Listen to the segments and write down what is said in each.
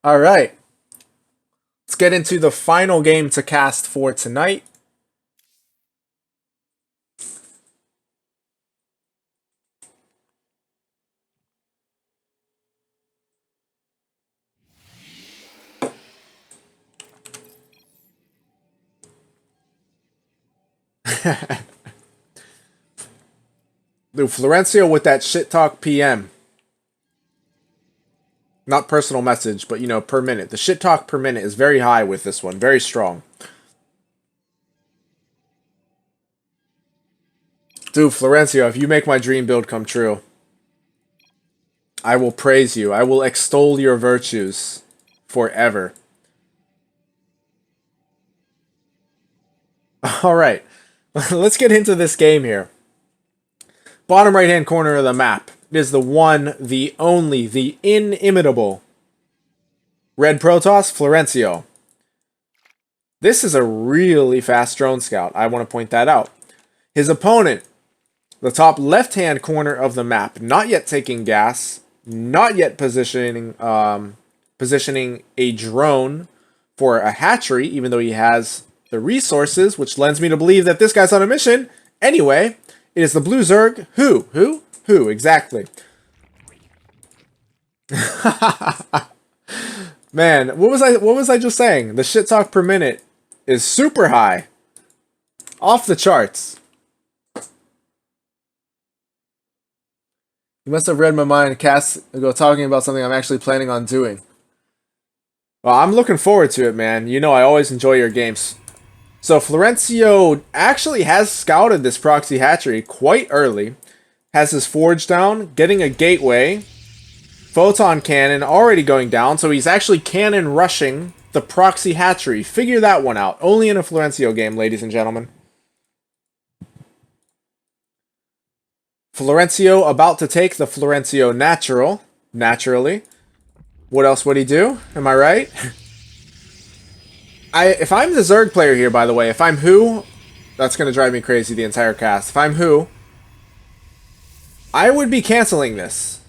All right. Let's get into the final game to cast for tonight. Dude, Florencio with that shit talk PM. Not personal message, but you know, per minute. The shit talk per minute is very high with this one. Very strong. Dude, Florencio, if you make my dream build come true, I will praise you. I will extol your virtues forever. Alright. Let's get into this game here. Bottom right hand corner of the map is the one, the only, the inimitable Red Protoss, Florencio. This is a really fast drone scout. I want to point that out. His opponent, the top left-hand corner of the map, not yet taking gas, not yet positioning a drone for a hatchery, even though he has the resources, which lends me to believe that this guy's on a mission. Anyway, it is the Blue Zerg. Who? Exactly. Man, what was I just saying? The shit talk per minute is super high. Off the charts. You must have read my mind, cast ago, talking about something I'm actually planning on doing. Well, I'm looking forward to it, man. You know I always enjoy your games. So Florencio actually has scouted this proxy hatchery quite early. Has his forge down, getting a gateway, photon cannon already going down, so he's actually cannon rushing the proxy hatchery. Figure that one out. Only in a Florencio game, ladies and gentlemen. Florencio about to take the Florencio natural. Naturally. What else would he do? Am I right? If I'm the Zerg player here, by the way, if I'm who, that's going to drive me crazy the entire cast. If I'm who, I would be canceling this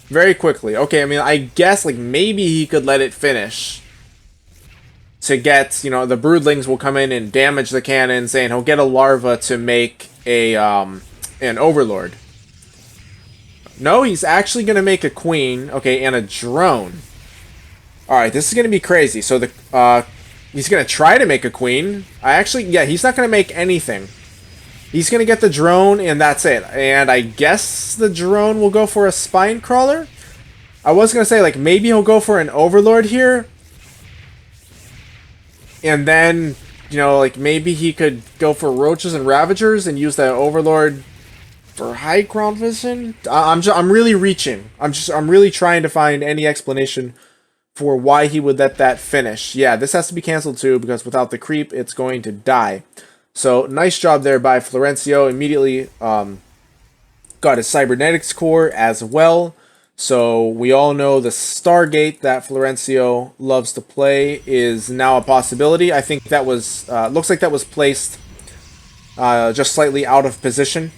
very quickly. Okay, I mean, I guess like maybe he could let it finish to get, you know, the broodlings will come in and damage the cannons, and he'll get a larva to make a an overlord. No, he's actually going to make a queen, okay, and a drone. All right, this is going to be crazy. So the he's going to try to make a queen. Yeah, he's not going to make anything. He's going to get the drone, and that's it. And I guess the drone will go for a spine crawler? I was going to say, like, maybe he'll go for an overlord here. And then, you know, like, maybe he could go for roaches and ravagers and use that overlord for high ground vision. I'm really reaching. I'm really trying to find any explanation for why he would let that finish. Yeah, this has to be canceled too, because without the creep, it's going to die. So, nice job there by Florencio. Immediately got his cybernetics core as well. So, we all know the Stargate that Florencio loves to play is now a possibility. I think that was, looks like that was placed just slightly out of position,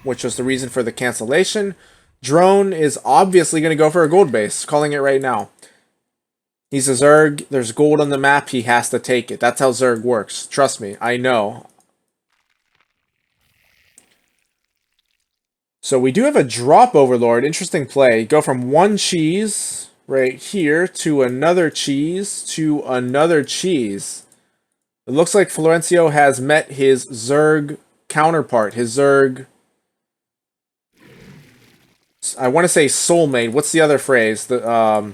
which was the reason for the cancellation. Drone is obviously going to go for a gold base, calling it right now. He's a Zerg, there's gold on the map, he has to take it. That's how Zerg works. Trust me, I know. So we do have a drop overlord, interesting play. Go from one cheese right here to another cheese to another cheese. It looks like Florencio has met his Zerg counterpart, his Zerg, I want to say soulmate. What's the other phrase? The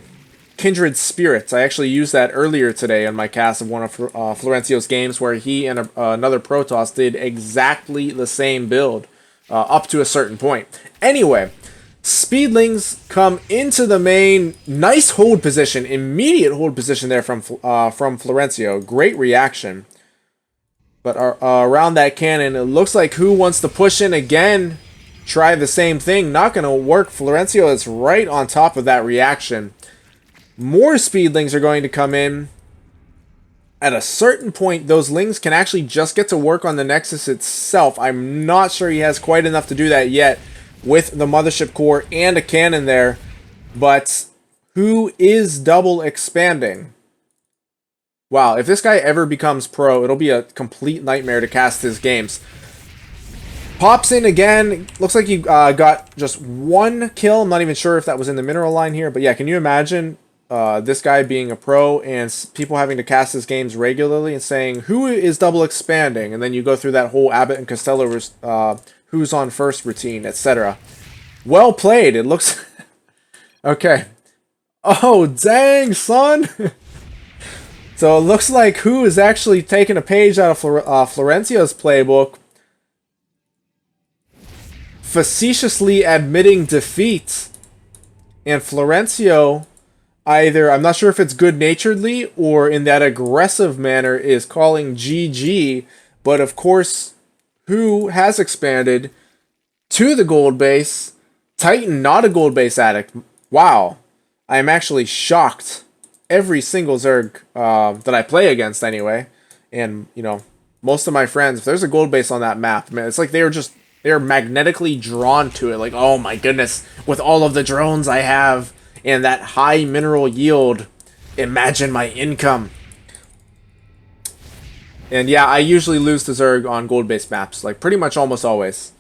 kindred spirits. I actually used that earlier today on my cast of one of Florencio's games, where he and another Protoss did exactly the same build up to a certain point. Anyway, Speedlings come into the main. Nice hold position, immediate hold position there from Florencio. Great reaction. But around that cannon, it looks like who wants to push in again. Try the same thing. Not going to work. Florencio is right on top of that reaction. More speedlings are going to come in. At a certain point, those lings can actually just get to work on the Nexus itself. I'm not sure he has quite enough to do that yet with the Mothership Core and a cannon there. But who is double expanding? Wow, if this guy ever becomes pro, it'll be a complete nightmare to cast his games. Pops in again. Looks like you got just one kill. I'm not even sure if that was in the mineral line here. But yeah, can you imagine this guy being a pro and people having to cast his games regularly and saying, who is double expanding? And then you go through that whole Abbott and Costello who's on first routine, etc. Well played. It looks... Okay. Oh, dang, son! So it looks like Who is actually taking a page out of Florencio's playbook, facetiously admitting defeat. And Florencio, either, I'm not sure if it's good-naturedly or in that aggressive manner, is calling GG, but of course, Who has expanded to the gold base. Titan, not a gold base addict. Wow. I am actually shocked. Every single Zerg that I play against anyway, and you know, most of my friends, if there's a gold base on that map, man, it's like they're magnetically drawn to it. Like, oh my goodness, with all of the drones I have and that high mineral yield, imagine my income. And yeah, I usually lose to Zerg on gold base maps, like pretty much almost always.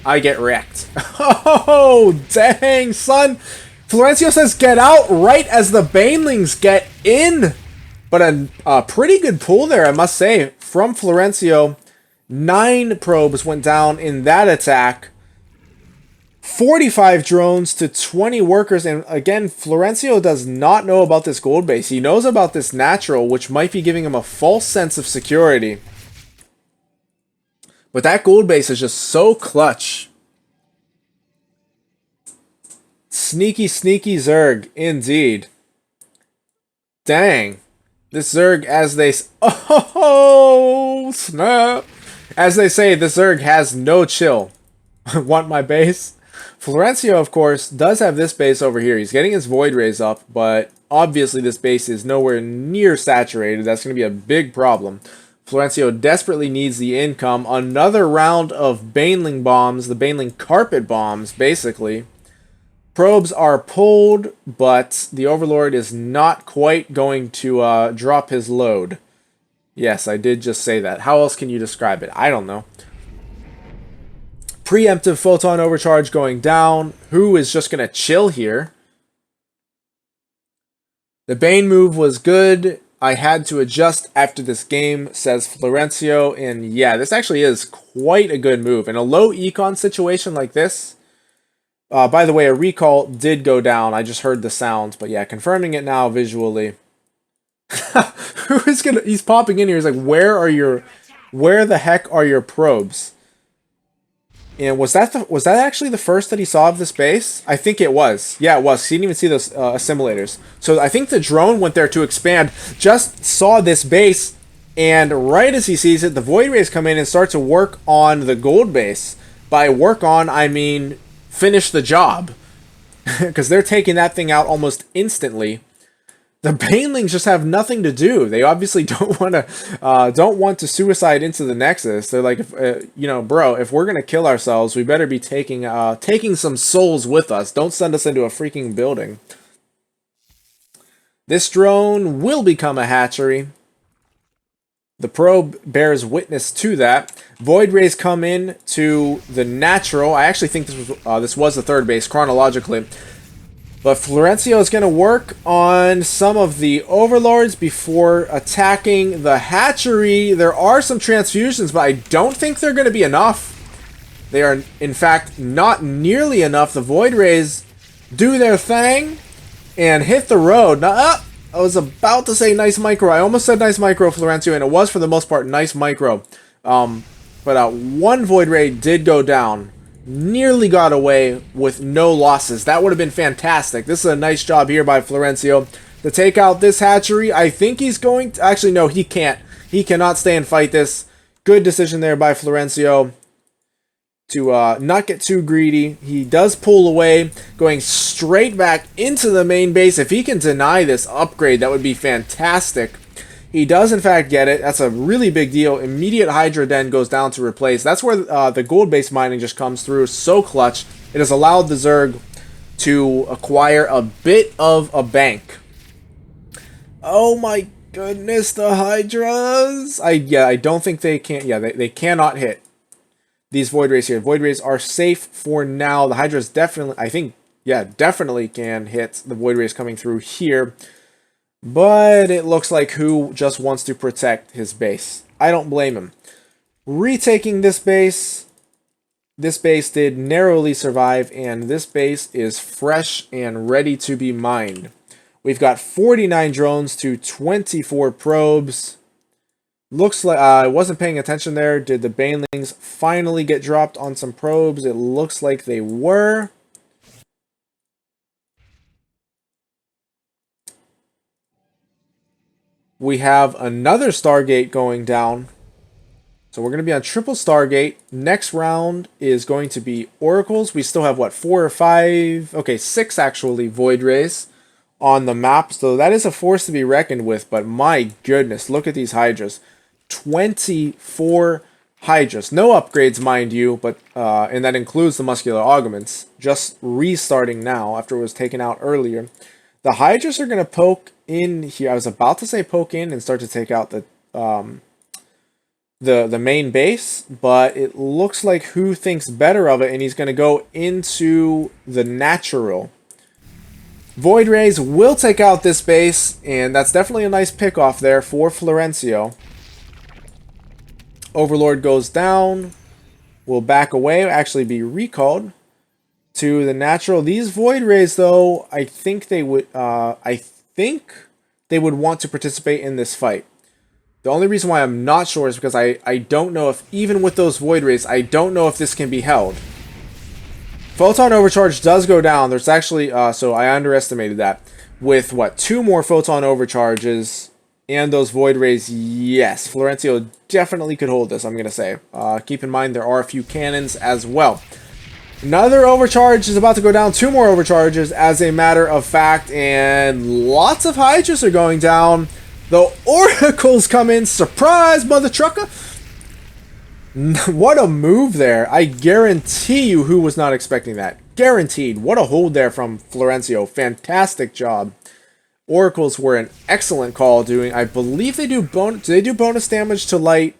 I get wrecked. Oh, dang, son! Florencio says get out right as the Banelings get in. But a pretty good pull there, I must say, from Florencio. 9 probes went down in that attack. 45 drones to 20 workers. And again, Florencio does not know about this gold base. He knows about this natural, which might be giving him a false sense of security. But that gold base is just so clutch. Sneaky, sneaky Zerg, indeed. Dang. This Zerg, as they... Oh, snap. As they say, this Zerg has no chill. Want my base? Florencio, of course, does have this base over here. He's getting his Void Rays up, but obviously this base is nowhere near saturated. That's going to be a big problem. Florencio desperately needs the income. Another round of Baneling bombs, the Baneling carpet bombs, basically. Probes are pulled, but the Overlord is not quite going to drop his load. Yes, I did just say that. How else can you describe it? I don't know. Preemptive Photon Overcharge going down. Who is just going to chill here? The Bane move was good. I had to adjust after this game, says Florencio. And yeah, this actually is quite a good move. In a low econ situation like this... by the way, a recall did go down. I just heard the sounds, but yeah, confirming it now visually. He's popping in here. He's like, where the heck are your probes? And was that actually the first that he saw of this base? I think it was. Yeah, it was. He didn't even see those assimilators. So I think the drone went there to expand, just saw this base, and right as he sees it, the Void Rays come in and start to work on the gold base. By work on, I mean finish the job. Because they're taking that thing out almost instantly. The Banelings just have nothing to do. They obviously don't want to suicide into the Nexus. They're like, you know, bro, if we're gonna kill ourselves, we better be taking some souls with us. Don't send us into a freaking building. This drone will become a hatchery. The probe bears witness to that. Void Rays come in to the natural. I actually think this was the third base chronologically. But Florencio is going to work on some of the Overlords before attacking the hatchery. There are some transfusions, but I don't think they're going to be enough. They are, in fact, not nearly enough. The Void Rays do their thing and hit the road. Now, I was about to say nice micro. I almost said nice micro, Florencio, and it was, for the most part, nice micro. But one Void Ray did go down. Nearly got away with no losses. That would have been fantastic. This is a nice job here by Florencio to take out this hatchery. I think he's going to... Actually, no, he can't. He cannot stay and fight this. Good decision there by Florencio to not get too greedy. He does pull away, going straight back into the main base. If he can deny this upgrade, that would be fantastic. He does, in fact, get it. That's a really big deal. Immediate Hydra Den goes down to replace. That's where the gold base mining just comes through. So clutch. It has allowed the Zerg to acquire a bit of a bank. Oh my goodness, the Hydras! I don't think they can. Yeah, they cannot hit these Void Rays here. Void Rays are safe for now. The Hydras definitely, I think, yeah, definitely can hit the Void Rays coming through here. But it looks like Who just wants to protect his base. I don't blame him. Retaking this base did narrowly survive, and this base is fresh and ready to be mined. We've got 49 drones to 24 probes. Looks like I wasn't paying attention there. Did the Banelings finally get dropped on some probes? It looks like they were. We have another Stargate going down. So we're going to be on triple Stargate. Next round is going to be Oracles. We still have, what, 4 or 5? Okay, 6 actually Void Rays on the map. So that is a force to be reckoned with. But my goodness, look at these Hydras. 24 Hydras. No upgrades, mind you, but and that includes the muscular augments. Just restarting now after it was taken out earlier. The Hydras are going to poke in here. I was about to say poke in and start to take out the main base, but it looks like Who thinks better of it, and he's going to go into the natural. Void Rays will take out this base, and that's definitely a nice pick off there for Florencio. Overlord goes down. Will back away, actually be recalled to the natural. These Void Rays, though, I think they would want to participate in this fight. The only reason why I'm not sure is because I don't know if, even with those Void Rays, I don't know if this can be held. Photon Overcharge does go down. There's actually, so I underestimated that. With, what, 2 more Photon Overcharges and those Void Rays, yes, Florencio definitely could hold this, I'm going to say. Keep in mind there are a few cannons as well. Another overcharge is about to go down. 2 more overcharges, as a matter of fact, and lots of Hydras are going down. The Oracles come in. Surprise, mother trucker! What a move there. I guarantee you Who was not expecting that. Guaranteed. What a hold there from Florencio. Fantastic job. Oracles were an excellent call doing. I believe they do bonus damage to light.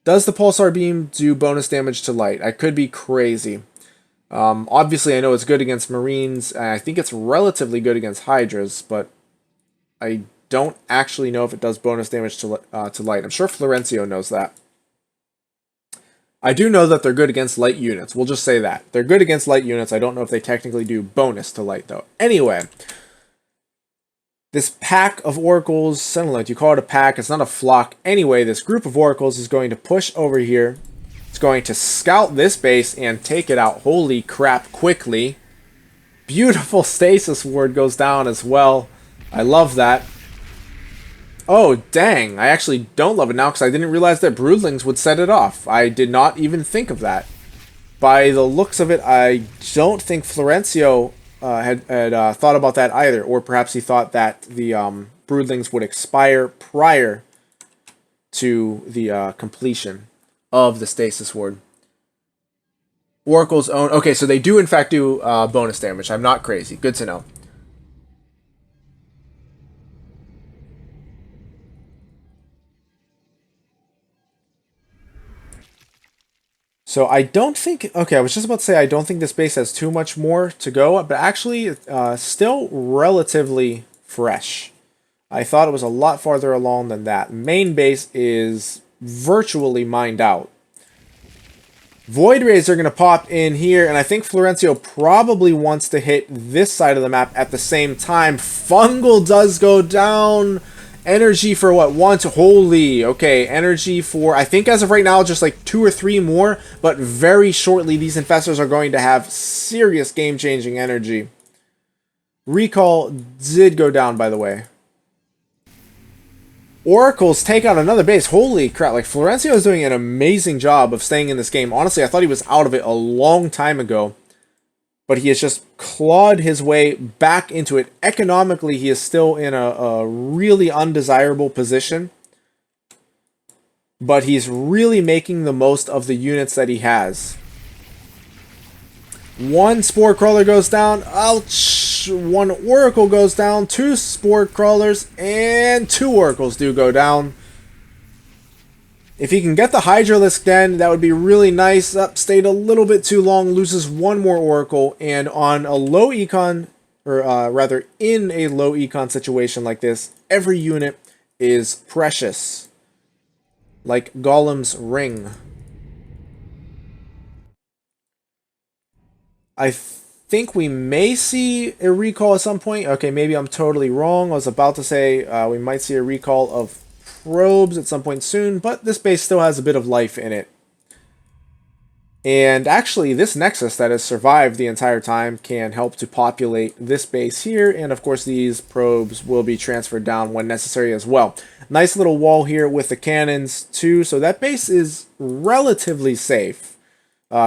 Does the Pulsar Beam do bonus damage to light? I could be crazy. Obviously, I know it's good against Marines. And I think it's relatively good against Hydras, but I don't actually know if it does bonus damage to light. I'm sure Florencio knows that. I do know that they're good against light units. We'll just say that. They're good against light units. I don't know if they technically do bonus to light, though. Anyway, this pack of Oracles, Sunlight, you call it a pack, it's not a flock. Anyway, this group of Oracles is going to push over here. It's going to scout this base and take it out. Holy crap, quickly. Beautiful Stasis Ward goes down as well. I love that. Oh, dang. I actually don't love it now because I didn't realize that Broodlings would set it off. I did not even think of that. By the looks of it, I don't think Florencio had thought about that either. Or perhaps he thought that the Broodlings would expire prior to the completion of the Stasis Ward. Oracle's own... Okay, so they do in fact do bonus damage. I'm not crazy. Good to know. So I don't think... Okay, I was just about to say I don't think this base has too much more to go, but actually still relatively fresh. I thought it was a lot farther along than that. Main base is virtually mined out. Void Rays are going to pop in here, and I think Florencio probably wants to hit this side of the map at the same time. Fungal does go down. Energy for what? Holy. Okay, energy for, I think as of right now, just like 2 or 3 more, but very shortly these infestors are going to have serious game-changing energy. Recall did go down, by the way. Oracles take out another base. Holy crap, like Florencio is doing an amazing job of staying in this game. Honestly, I thought he was out of it a long time ago. But he has just clawed his way back into it. Economically, he is still in a really undesirable position. But he's really making the most of the units that he has. One Spore Crawler goes down. Ouch! One Oracle goes down. Two Spore Crawlers and two Oracles do go down. If he can get the Hydralisk Den, that would be really nice. Up, stayed a little bit too long, loses one more Oracle, and on a low econ, or rather in a low econ situation like this, every unit is precious. Like Golem's Ring. I think we may see a recall at some point. Okay, maybe I'm totally wrong. I was about to say we might see a recall of probes at some point soon, but this base still has a bit of life in it. And actually, this Nexus that has survived the entire time can help to populate this base here, and of course these probes will be transferred down when necessary as well. Nice little wall here with the cannons too, so that base is relatively safe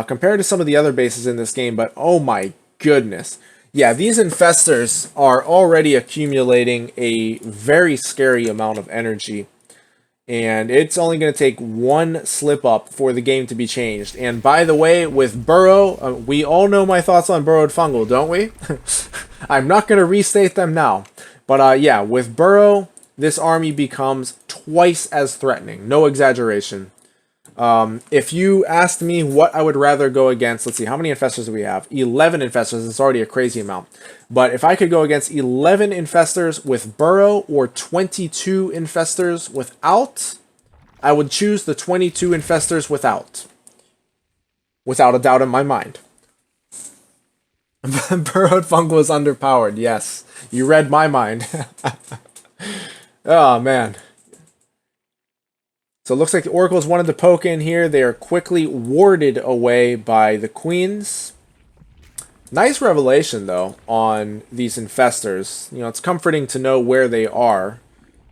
compared to some of the other bases in this game, but oh my goodness. Yeah, these infestors are already accumulating a very scary amount of energy. And it's only going to take one slip up for the game to be changed. And by the way, with Burrow, we all know my thoughts on Burrowed Fungal, don't we? I'm not going to restate them now. But yeah, with Burrow, this army becomes twice as threatening. No exaggeration. If you asked me what I would rather go against, let's see, how many infestors do we have? 11 infestors, it's already a crazy amount. But if I could go against 11 infestors with Burrow or 22 infestors without, I would choose the 22 infestors without. Without a doubt in my mind. Burrowed Fungal is underpowered, yes. You read my mind. Oh, man. So it looks like the Oracles wanted to poke in here. They are quickly warded away by the Queens. Nice revelation, though, on these infestors. You know, it's comforting to know where they are.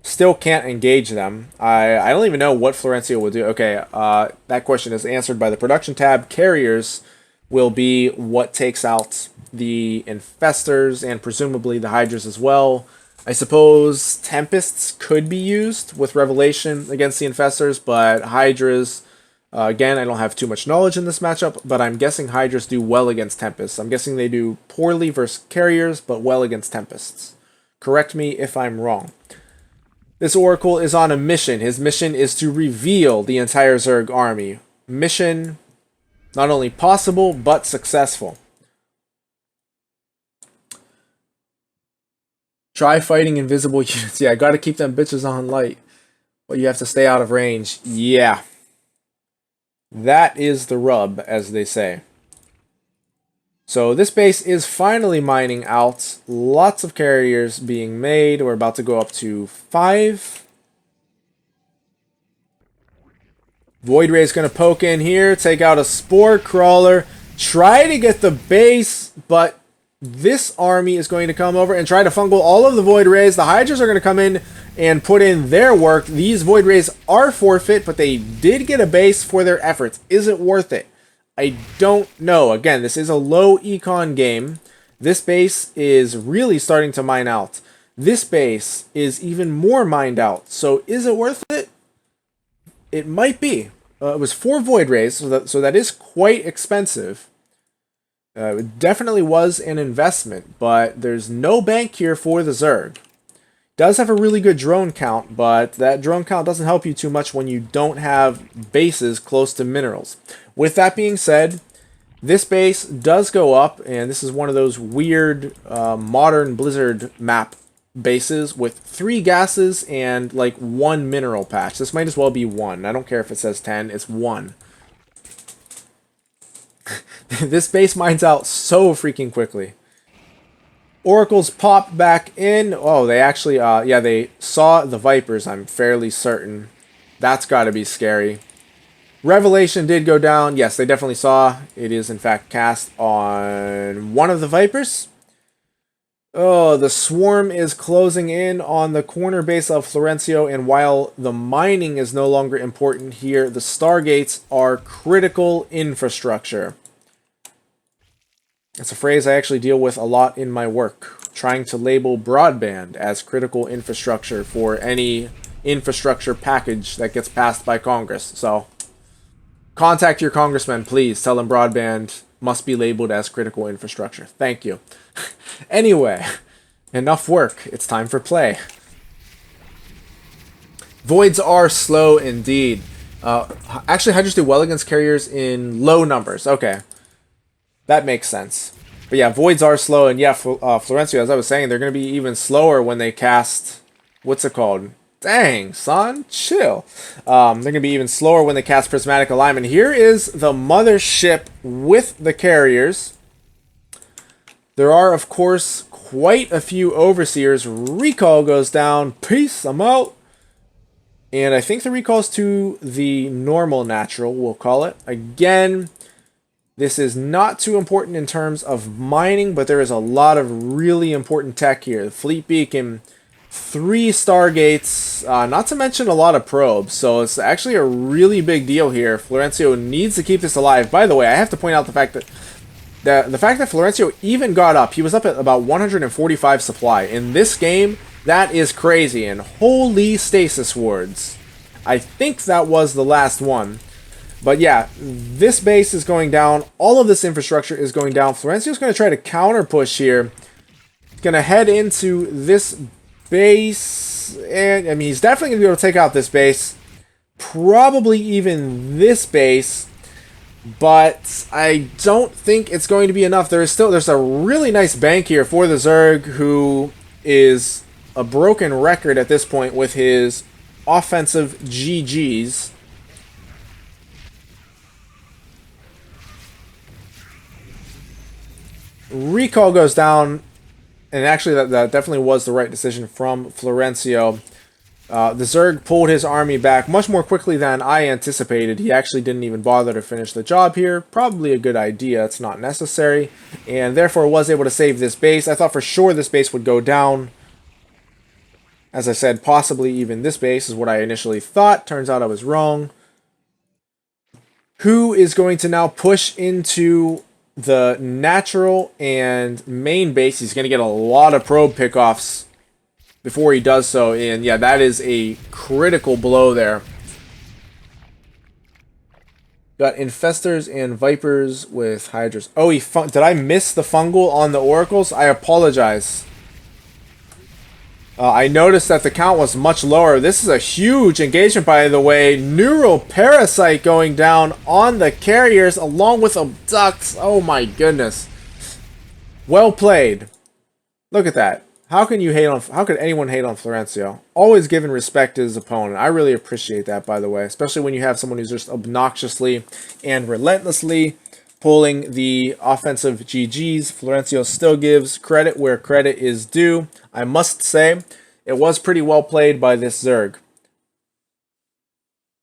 Still can't engage them. I don't even know what Florencio will do. Okay, that question is answered by the production tab. Carriers will be what takes out the infestors and presumably the Hydras as well. I suppose Tempests could be used with Revelation against the Infestors, but Hydras, again, I don't have too much knowledge in this matchup, but I'm guessing Hydras do well against Tempests. I'm guessing they do poorly versus Carriers, but well against Tempests. Correct me if I'm wrong. This Oracle is on a mission. His mission is to reveal the entire Zerg army. Mission not only possible, but successful. Try fighting invisible units. Yeah, I gotta keep them bitches on light. But you have to stay out of range. Yeah. That is the rub, as they say. So this base is finally mining out. Lots of carriers being made. We're about to go up to 5. Void Ray is going to poke in here. Take out a Spore Crawler. Try to get the base, but this army is going to come over and try to fungal all of the Void Rays. The Hydras are going to come in and put in their work. These Void Rays are forfeit, but they did get a base for their efforts. Is it worth it? I don't know. Again, this is a low econ game. This base is really starting to mine out. This base is even more mined out. So is it worth it? It might be. It was 4 Void Rays, so that is quite expensive. It definitely was an investment, but there's no bank here for the Zerg. Does have a really good drone count, but that drone count doesn't help you too much when you don't have bases close to minerals. With that being said, this base does go up, and this is one of those weird modern Blizzard map bases with 3 gases and like 1 mineral patch. This might as well be 1. I don't care if it says 10, it's 1. This base mines out so freaking quickly. Oracles pop back in. Oh, they actually, yeah, they saw the Vipers, I'm fairly certain. That's got to be scary. Revelation did go down. Yes, they definitely saw. It is, in fact, cast on one of the Vipers. Oh, the Swarm is closing in on the corner base of Florencio, and while the mining is no longer important here, the Stargates are critical infrastructure. It's a phrase I actually deal with a lot in my work, trying to label broadband as critical infrastructure for any infrastructure package that gets passed by Congress. So, contact your congressman, please. Tell them broadband must be labeled as critical infrastructure. Thank you. Anyway, enough work. It's time for play. Voids are slow indeed. Actually, Hydras do well against carriers in low numbers. Okay. That makes sense. But yeah, Voids are slow, and yeah, Florencio, as I was saying, they're going to be even slower when they cast... What's it called? Dang, son, chill. They're going to be even slower when they cast Prismatic Alignment. Here is the mothership with the carriers. There are, of course, quite a few Overseers. Recall goes down. Peace, I'm out. And I think the recall's to the normal natural, we'll call it. Again, this is not too important in terms of mining, but there is a lot of really important tech here. The Fleet Beacon, 3 Stargates, not to mention a lot of probes. So it's actually a really big deal here. Florencio needs to keep this alive. By the way, I have to point out the fact that Florencio even got up. He was up at about 145 supply. In this game, that is crazy. And holy stasis wards. I think that was the last one. But yeah, this base is going down. All of this infrastructure is going down. Florencio's going to try to counter push here. He's going to head into this base. And I mean, he's definitely going to be able to take out this base. Probably even this base. But I don't think it's going to be enough. There's a really nice bank here for the Zerg, who is a broken record at this point with his offensive GGs. Recall goes down, and actually that definitely was the right decision from Florencio. The Zerg pulled his army back much more quickly than I anticipated. He actually didn't even bother to finish the job here. Probably a good idea. It's not necessary. And therefore was able to save this base. I thought for sure this base would go down. As I said, possibly even this base is what I initially thought. Turns out I was wrong. Who is going to now push into the natural and main base? He's going to get a lot of probe pickoffs before he does so, and yeah, that is a critical blow there. Got Infestors and Vipers with Hydras. Oh, did I miss the fungal on the Oracles? I apologize. I noticed that the count was much lower. This is a huge engagement, by the way. Neural Parasite going down on the carriers along with Abducts. Oh my goodness. Well played. Look at that. How could anyone hate on Florencio? Always giving respect to his opponent. I really appreciate that, by the way. Especially when you have someone who's just obnoxiously and relentlessly pulling the offensive GGs. Florencio still gives credit where credit is due. I must say, it was pretty well played by this Zerg.